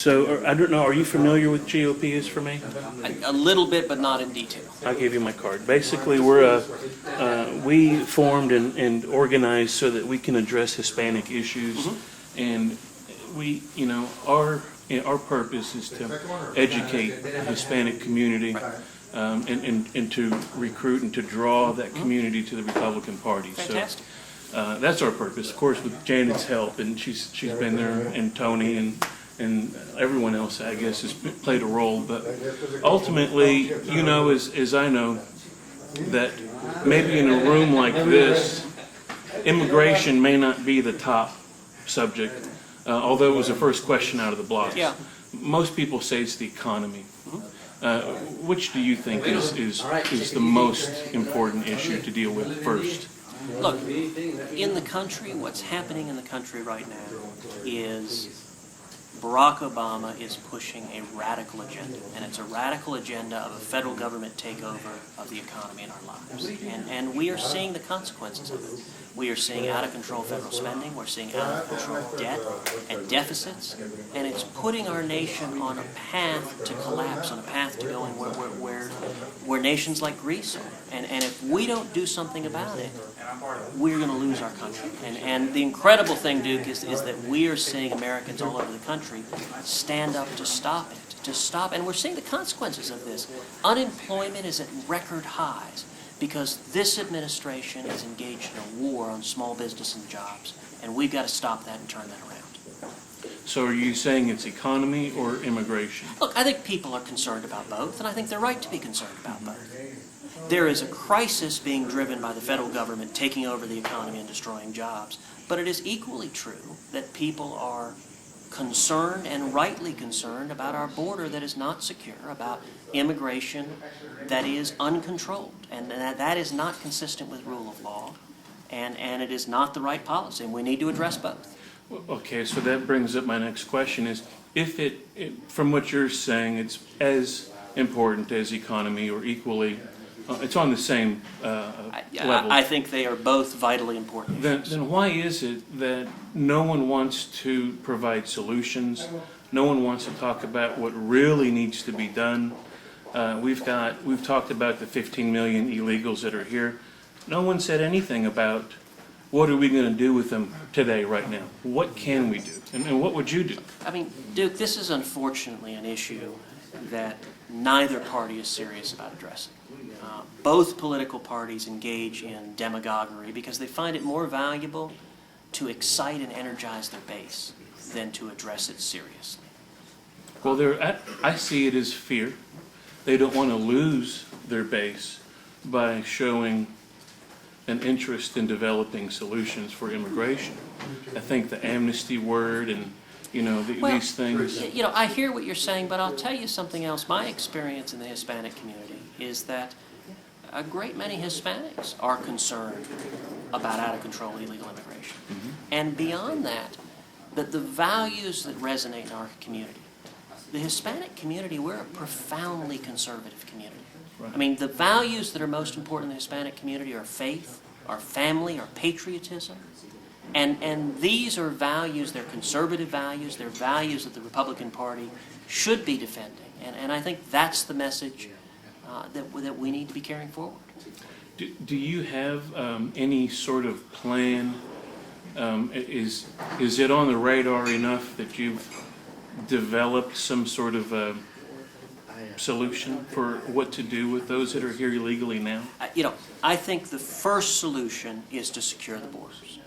So, I don't know, are you familiar with GOP is for me? A little bit, but not in detail. I'll give you my card. Basically, we formed and organized so that we can address Hispanic issues. And we, our purpose is to educate the Hispanic community and to recruit and to draw that community to the Republican Party. Fantastic. So that's our purpose. Of course, with Janet's help, and she's been there, and Tony and everyone else, I guess, has played a role. But ultimately, as I know, that maybe in a room like this, immigration may not be the top subject, although it was the first question out of the blocks. Yeah. Most people say it's the economy. Which do you think is the most important issue to deal with first? Look, in the country, what's happening in the country right now is Barack Obama is pushing a radical agenda, and it's a radical agenda of a federal government takeover of the economy in our lives. And we are seeing the consequences of it. We are seeing out-of-control federal spending, we're seeing out-of-control debt and deficits, and it's putting our nation on a path to collapse, on a path to going where nations like Greece are. And if we don't do something about it, we're going to lose our country. And the incredible thing, Duke, is that we are seeing Americans all over the country stand up to stop it, and we're seeing the consequences of this. Unemployment is at record highs because this administration is engaged in a war on small business and jobs, and we've got to stop that and turn that around. So are you saying it's economy or immigration? Look, I think people are concerned about both, and I think they're right to be concerned about both. There is a crisis being driven by the federal government taking over the economy and destroying jobs, but it is equally true that people are concerned, and rightly concerned, about our border that is not secure, about immigration that is uncontrolled, and that is not consistent with rule of law, and it is not the right policy, and we need to address both. Okay, so that brings up my next question is, if from what you're saying, it's as important as economy or equally, it's on the same level. I think they are both vitally important issues. Then why is it that no one wants to provide solutions? No one wants to talk about what really needs to be done. We've talked about the 15 million illegals that are here. No one said anything about what are we going to do with them today, right now. What can we do, and what would you do? I mean, Duke, this is unfortunately an issue that neither party is serious about addressing. Both political parties engage in demagoguery because they find it more valuable to excite and energize their base than to address it seriously. Well, I see it as fear. They don't want to lose their base by showing an interest in developing solutions for immigration. I think the amnesty word and these things. I hear what you're saying, but I'll tell you something else. My experience in the Hispanic community is that a great many Hispanics are concerned about out-of-control illegal immigration. And beyond that, the values that resonate in our community. The Hispanic community, we're a profoundly conservative community. Right. I mean, the values that are most important in the Hispanic community are faith, our family, our patriotism. And these are values, they're conservative values, they're values that the Republican Party should be defending. And I think that's the message that we need to be carrying forward. Do you have any sort of plan? Is it on the radar enough that you've developed some sort of solution for what to do with those that are here illegally now? I think the first solution is to secure the borders.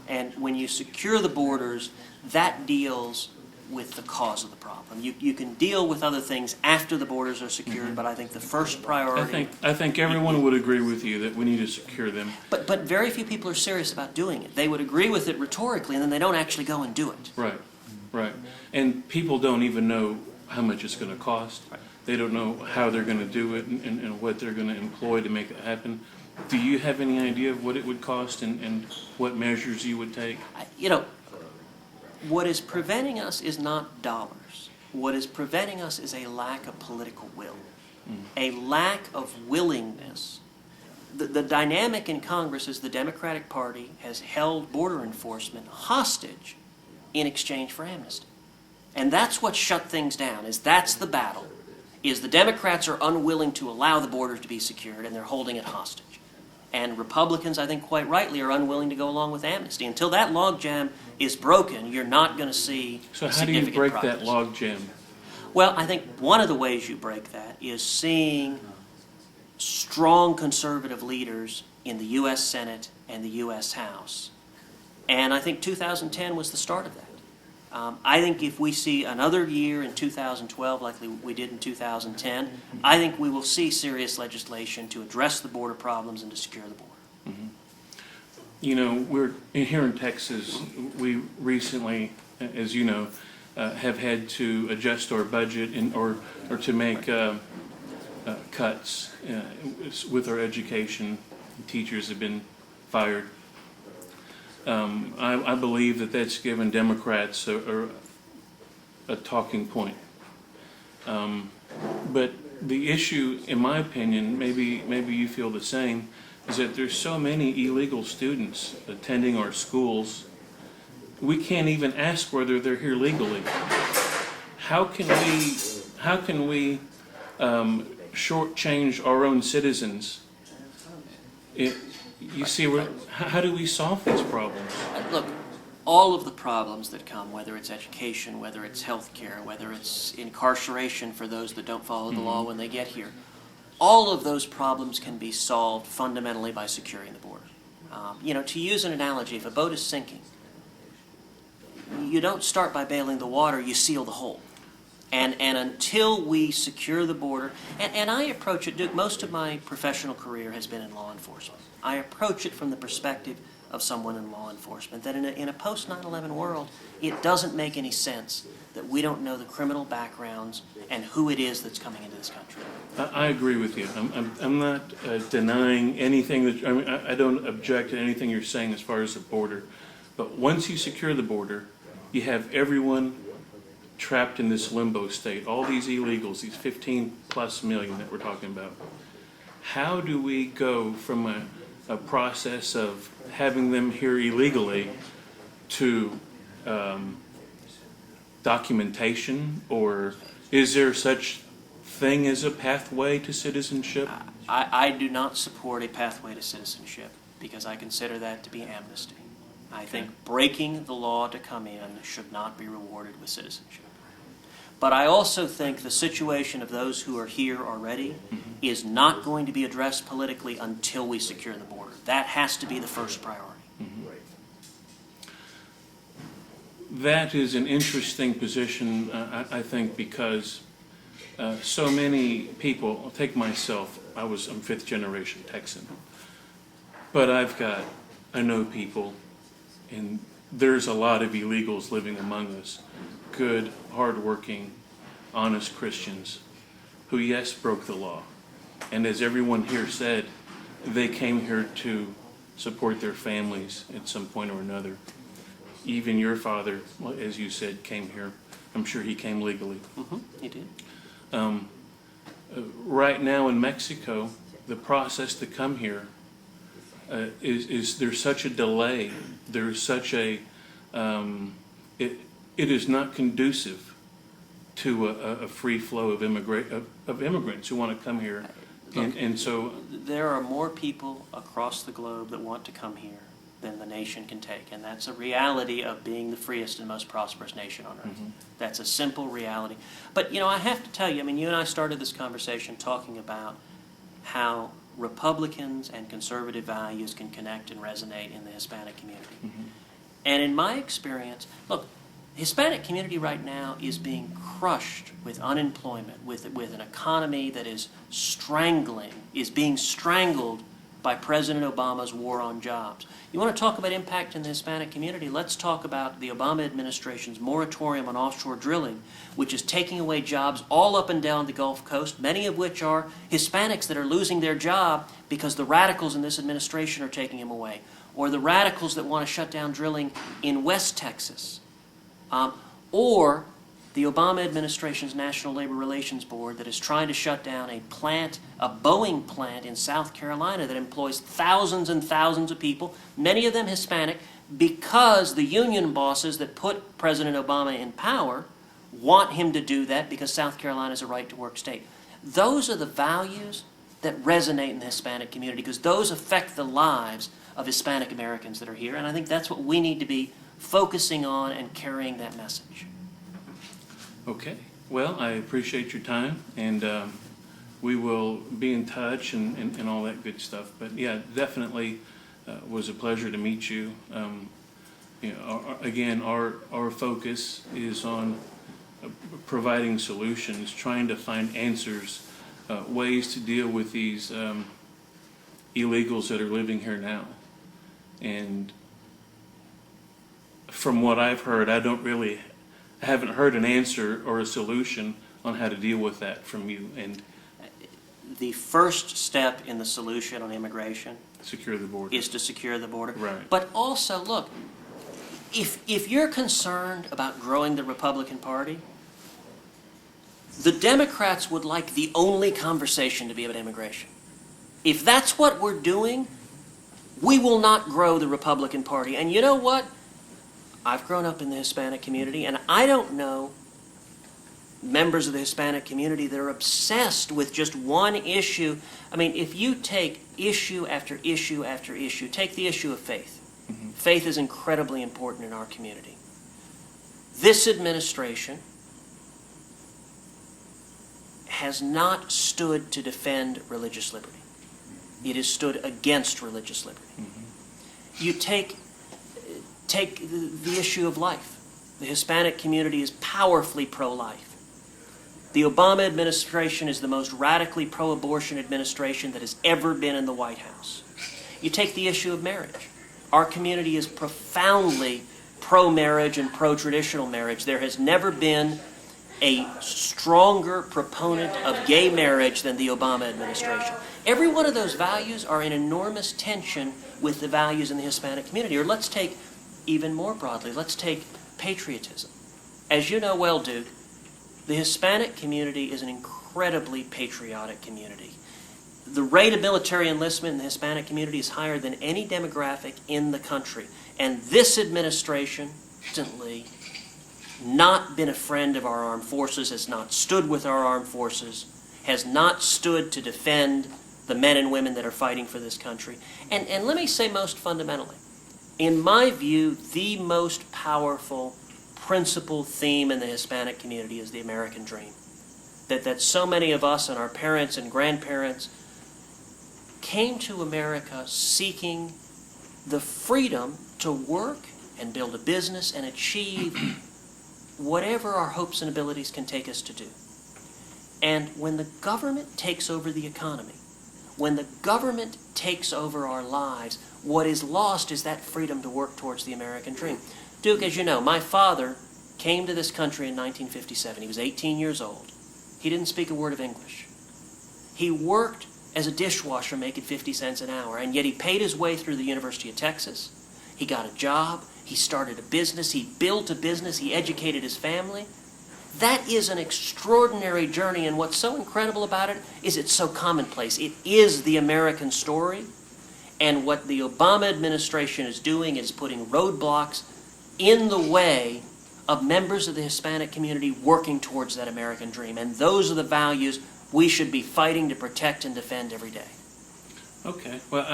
And when you secure the borders, that deals with the cause of the problem. You can deal with other things after the borders are secured, but I think the first priority... I think everyone would agree with you that we need to secure them. But very few people are serious about doing it. They would agree with it rhetorically, and then they don't actually go and do it. Right. And people don't even know how much it's going to cost. Right. They don't know how they're going to do it and what they're going to employ to make it happen. Do you have any idea of what it would cost and what measures you would take? What is preventing us is not dollars. What is preventing us is a lack of political will, a lack of willingness. The dynamic in Congress is the Democratic Party has held border enforcement hostage in exchange for amnesty. And that's what shut things down, that's the battle, is the Democrats are unwilling to allow the border to be secured, and they're holding it hostage. And Republicans, I think quite rightly, are unwilling to go along with amnesty. Until that logjam is broken, you're not going to see So how do you significant break progress. that logjam? Well, I think one of the ways you break that is seeing strong conservative leaders in the U.S. Senate and the U.S. House. And I think 2010 was the start of that. I think if we see another year in 2012 like we did in 2010, I think we will see serious legislation to address the border problems and to secure the border. Mm-hmm. You know, we're here in Texas. We recently, as you know, have had to adjust our budget or to make cuts with our education. Teachers have been fired. I believe that that's given Democrats a talking point. But the issue, in my opinion, maybe you feel the same, is that there's so many illegal students attending our schools. We can't even ask whether they're here legally. How can we shortchange our own citizens? You see, how do we solve these problems? Look, all of the problems that come, whether it's education, whether it's health care, whether it's incarceration for those that don't follow the law when they get here, all of those problems can be solved fundamentally by securing the border. You know, to use an analogy, if a boat is sinking, you don't start by bailing the water, you seal the hole. And until we secure the border, and I approach it, Duke, most of my professional career has been in law enforcement. I approach it from the perspective of someone in law enforcement, that in a post 9/11 world, it doesn't make any sense that we don't know the criminal backgrounds and who it is that's coming into this country. I agree with you. I'm not denying anything that, I mean, I don't object to anything you're saying as far as the border. But once you secure the border, you have everyone trapped in this limbo state. All these illegals, these 15 plus million that we're talking about. How do we go from a process of having them here illegally to documentation, or is there such thing as a pathway to citizenship? I do not support a pathway to citizenship because I consider that to be amnesty. I think breaking the law to come in should not be rewarded with citizenship. But I also think the situation of those who are here already is not going to be addressed politically until we secure the border. That has to be the first priority. That is an interesting position, I think, because so many people, I'll take myself, I'm fifth generation Texan, but I know people, and there's a lot of illegals living among us, good, hardworking, honest Christians who, yes, broke the law. And as everyone here said, they came here to support their families at some point or another. Even your father, as you said, came here. I'm sure he came legally. He did. Right now in Mexico, the process to come here is there's such a delay. There's such a it is not conducive to a free flow of immigrants who want to come here. Look, and so there are more people across the globe that want to come here than the nation can take, and that's a reality of being the freest and most prosperous nation on earth. That's a simple reality. But you know, I have to tell you, I mean, you and I started this conversation talking about how Republicans and conservative values can connect and resonate in the Hispanic community. And in my experience, look, the Hispanic community right now is being crushed with unemployment, with an economy that is being strangled by President Obama's war on jobs. You want to talk about impact in the Hispanic community? Let's talk about the Obama administration's moratorium on offshore drilling, which is taking away jobs all up and down the Gulf Coast, many of which are Hispanics that are losing their job because the radicals in this administration are taking them away, or the radicals that want to shut down drilling in West Texas, or the Obama administration's National Labor Relations Board that is trying to shut down a Boeing plant in South Carolina that employs thousands and thousands of people, many of them Hispanic, because the union bosses that put President Obama in power want him to do that because South Carolina is a right-to-work state. Those are the values that resonate in the Hispanic community because those affect the lives of Hispanic Americans that are here, and I think that's what we need to be focusing on and carrying that message. Okay. Well, I appreciate your time, and we will be in touch and all that good stuff. But yeah, definitely was a pleasure to meet you. You know, again, our focus is on providing solutions, trying to find answers, ways to deal with these illegals that are living here now. And from what I've heard, I haven't heard an answer or a solution on how to deal with that from you. And the first step in the solution on immigration secure the border. Is to secure the border. Right. But also, look, if you're concerned about growing the Republican Party, the Democrats would like the only conversation to be about immigration. If that's what we're doing, we will not grow the Republican Party. And you know what? I've grown up in the Hispanic community, and I don't know members of the Hispanic community that are obsessed with just one issue. I mean, if you take issue after issue after issue, take the issue of faith. Mm-hmm. Faith is incredibly important in our community. This administration has not stood to defend religious liberty. It has stood against religious liberty. Mm-hmm. You take the issue of life. The Hispanic community is powerfully pro-life. The Obama administration is the most radically pro-abortion administration that has ever been in the White House. You take the issue of marriage. Our community is profoundly pro-marriage and pro-traditional marriage. There has never been a stronger proponent of gay marriage than the Obama administration. Every one of those values are in enormous tension with the values in the Hispanic community. Or let's take, even more broadly, let's take patriotism. As you know well, Duke, the Hispanic community is an incredibly patriotic community. The rate of military enlistment in the Hispanic community is higher than any demographic in the country. And this administration, constantly, not been a friend of our armed forces, has not stood with our armed forces, has not stood to defend the men and women that are fighting for this country. And let me say most fundamentally, in my view, the most powerful principal theme in the Hispanic community is the American dream. That so many of us and our parents and grandparents came to America seeking the freedom to work and build a business and achieve whatever our hopes and abilities can take us to do. And when the government takes over the economy, when the government takes over our lives, what is lost is that freedom to work towards the American dream. Duke, as you know, my father came to this country in 1957. He was 18 years old. He didn't speak a word of English. He worked as a dishwasher making 50 cents an hour, and yet he paid his way through the University of Texas. He got a job. He started a business. He built a business. He educated his family. That is an extraordinary journey, and what's so incredible about it is it's so commonplace. It is the American story, and what the Obama administration is doing is putting roadblocks in the way of members of the Hispanic community working towards that American dream. And those are the values we should be fighting to protect and defend every day. Okay. Well,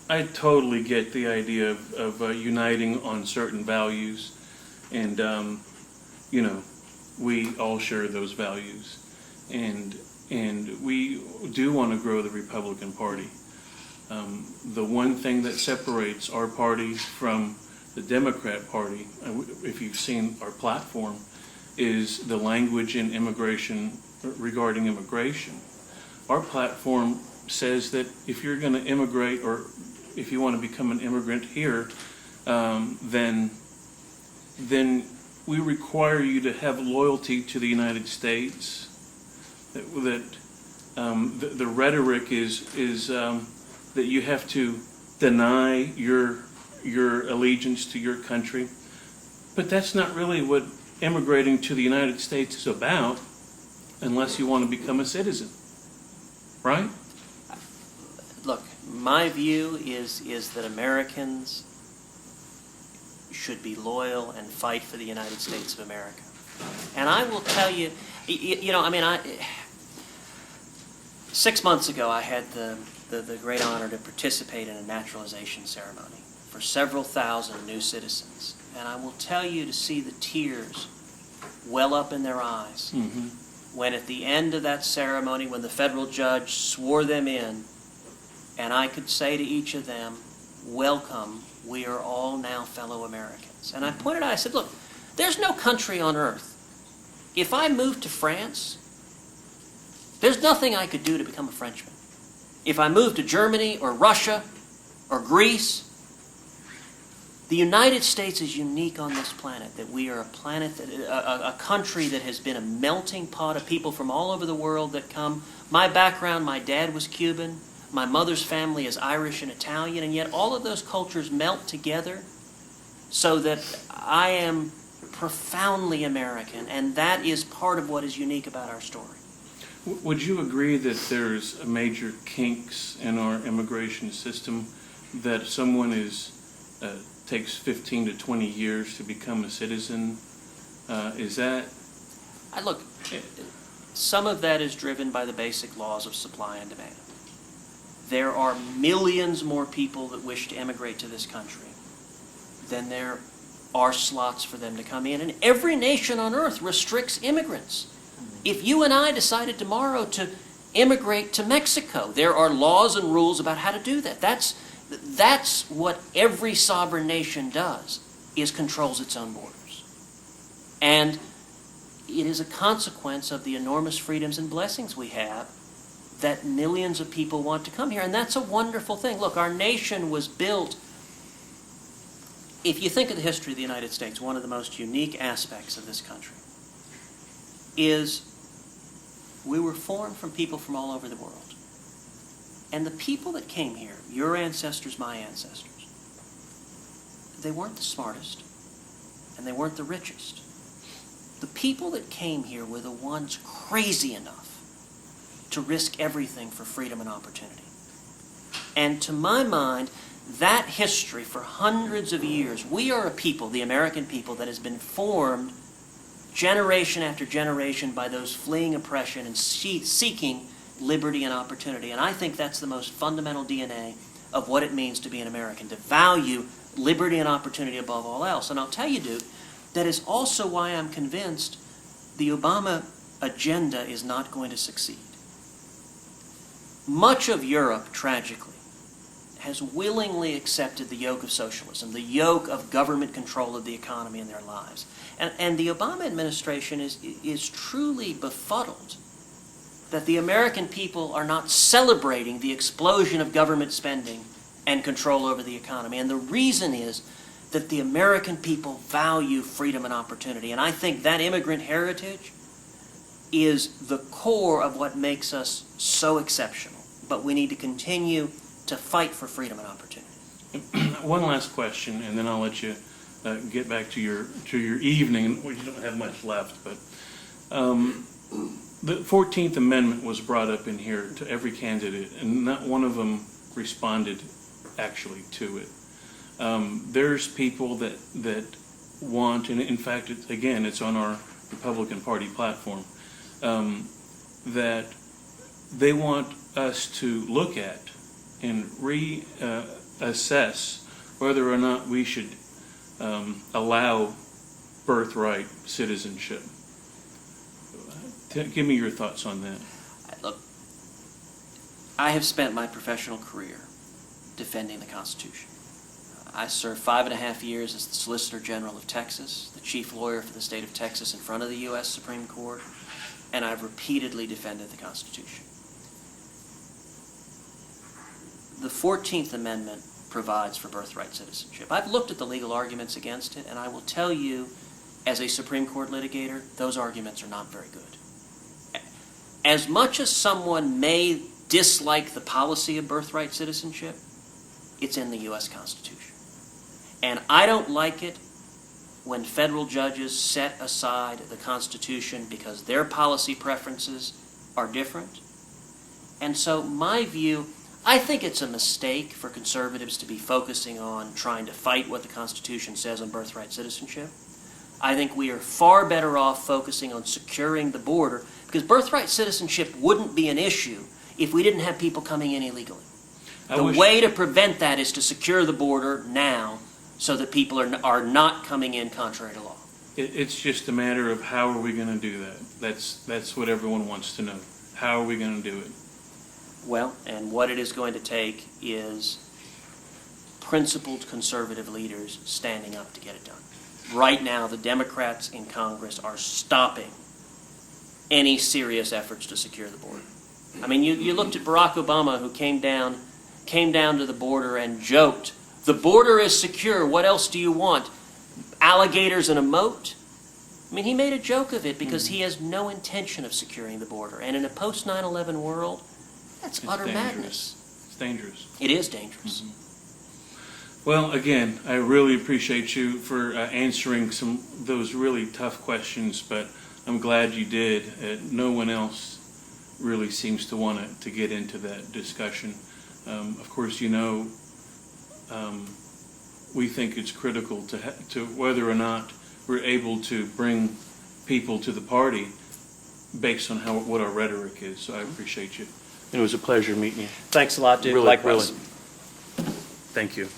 I totally get the idea of uniting on certain values, and you know, we all share those values, and we do want to grow the Republican Party. The one thing that separates our party from the Democrat Party, if you've seen our platform, is the language in immigration, regarding immigration. Our platform says that if you're going to immigrate, or if you want to become an immigrant here, then we require you to have loyalty to the United States. The rhetoric is that you have to deny your allegiance to your country, but that's not really what immigrating to the United States is about, unless you want to become a citizen, right? Look, my view is that Americans should be loyal and fight for the United States of America. And I will tell you, you know, I mean, 6 months ago I had the great honor to participate in a naturalization ceremony for several thousand new citizens. And I will tell you, to see the tears well up in their eyes when at the end of that ceremony, when the federal judge swore them in, and I could say to each of them, welcome, we are all now fellow Americans. And I pointed out, I said, look, there's no country on earth. If I moved to France, there's nothing I could do to become a Frenchman. If I moved to Germany or Russia or Greece, the United States is unique on this planet, that we are a planet, a country that has been a melting pot of people from all over the world that come. My background, my dad was Cuban, my mother's family is Irish and Italian, and yet all of those cultures melt together so that I am profoundly American, and that is part of what is unique about our story. Would you agree that there's major kinks in our immigration system, that someone takes 15 to 20 years to become a citizen? Is that... Look, some of that is driven by the basic laws of supply and demand. There are millions more people that wish to immigrate to this country than there are slots for them to come in. And every nation on earth restricts immigrants. If you and I decided tomorrow to immigrate to Mexico, there are laws and rules about how to do that. That's what every sovereign nation does, is controls its own borders. And it is a consequence of the enormous freedoms and blessings we have that millions of people want to come here. And that's a wonderful thing. Look, our nation was built, if you think of the history of the United States, one of the most unique aspects of this country is we were formed from people from all over the world. And the people that came here, your ancestors, my ancestors, they weren't the smartest and they weren't the richest. The people that came here were the ones crazy enough to risk everything for freedom and opportunity. And to my mind, that history for hundreds of years, we are a people, the American people, that has been formed generation after generation by those fleeing oppression and seeking liberty and opportunity. And I think that's the most fundamental DNA of what it means to be an American, to value liberty and opportunity above all else. And I'll tell you, Duke, that is also why I'm convinced the Obama agenda is not going to succeed. Much of Europe, tragically, has willingly accepted the yoke of socialism, the yoke of government control of the economy in their lives. And the Obama administration is truly befuddled that the American people are not celebrating the explosion of government spending and control over the economy. And the reason is that the American people value freedom and opportunity. And I think that immigrant heritage is the core of what makes us so exceptional. But we need to continue to fight for freedom and opportunity. One last question, and then I'll let you get back to your evening. Well, you don't have much left, but the 14th Amendment was brought up in here to every candidate, and not one of them responded actually to it. There's people that want, and in fact, it's on our Republican Party platform, that they want us to look at and reassess whether or not we should allow birthright citizenship. Give me your thoughts on that. Look, I have spent my professional career defending the Constitution. I served 5.5 years as the Solicitor General of Texas, the chief lawyer for the state of Texas in front of the U.S. Supreme Court, and I've repeatedly defended the Constitution. The 14th Amendment provides for birthright citizenship. I've looked at the legal arguments against it, and I will tell you, as a Supreme Court litigator, those arguments are not very good. As much as someone may dislike the policy of birthright citizenship, it's in the U.S. Constitution. And I don't like it when federal judges set aside the Constitution because their policy preferences are different. And so my view, I think it's a mistake for conservatives to be focusing on trying to fight what the Constitution says on birthright citizenship. I think we are far better off focusing on securing the border, because birthright citizenship wouldn't be an issue if we didn't have people coming in illegally. The way to prevent that is to secure the border now so that people are not coming in contrary to law. It's just a matter of how are we going to do that? That's what everyone wants to know. How are we going to do it? Well, and what it is going to take is principled conservative leaders standing up to get it done. Right now, the Democrats in Congress are stopping any serious efforts to secure the border. I mean, you looked at Barack Obama, who came down to the border and joked, "The border is secure, what else do you want? Alligators and a moat?" I mean, he made a joke of it because he has no intention of securing the border. And in a post-9/11 world, that's utter madness. It's dangerous. It is dangerous. Well, again, I really appreciate you for answering those really tough questions, but I'm glad you did. No one else really seems to want to get into that discussion. Of course, you know, we think it's critical to whether or not we're able to bring people to the party based on what our rhetoric is. So I appreciate you. It was a pleasure meeting you. Thanks a lot, dude. Really, Likewise. really. Thank you.